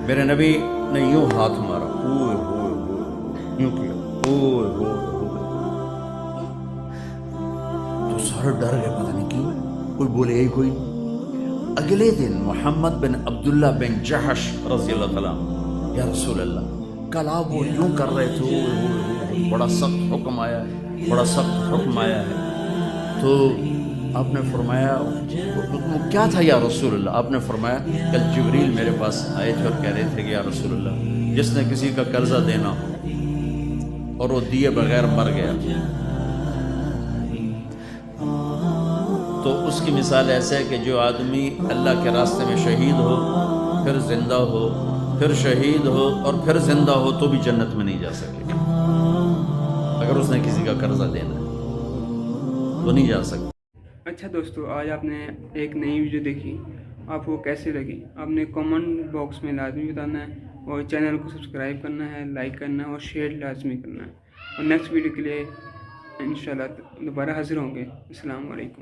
میرے نبی نے یوں ہاتھ مارا، اوئے ہوئے ہوئے، یوں کیا، اوئے ہوئے ہوئے، تو سارے ڈر گئے، پتہ نہیں کیوں، کوئی بولے ہی کوئی نہیں۔ اگلے دن محمد بن عبداللہ بن جحش رضی اللہ تعالیٰ، یا رسول اللہ کل آپ وہ یوں کر رہے تھے، اوئے ہوئے ہوئے، بڑا سخت حکم آیا ہے، بڑا سخت حکم آیا ہے، تو آپ نے فرمایا حکم کیا تھا یا رسول اللہ؟ آپ نے فرمایا کل جبریل میرے پاس آئے تھے اور کہہ رہے تھے کہ یا رسول اللہ جس نے کسی کا قرضہ دینا ہو اور وہ دیے بغیر مر گیا تو اس کی مثال ایسے ہے کہ جو آدمی اللہ کے راستے میں شہید ہو، پھر زندہ ہو، پھر شہید ہو اور پھر زندہ ہو تو بھی جنت میں نہیں جا سکے گا، اگر اس نے کسی کا قرضہ دینا ہے تو نہیں جا سکتا۔ اچھا دوستو، آج آپ نے ایک نئی ویڈیو دیکھی، آپ کو کیسی لگی آپ نے کامنٹ باکس میں لازمی بتانا ہے، اور چینل کو سبسکرائب کرنا ہے، لائک کرنا ہے اور شیئر لازمی کرنا ہے، اور نیکسٹ ویڈیو کے لیے انشاءاللہ دوبارہ حاضر ہوں گے۔ السلام علیکم۔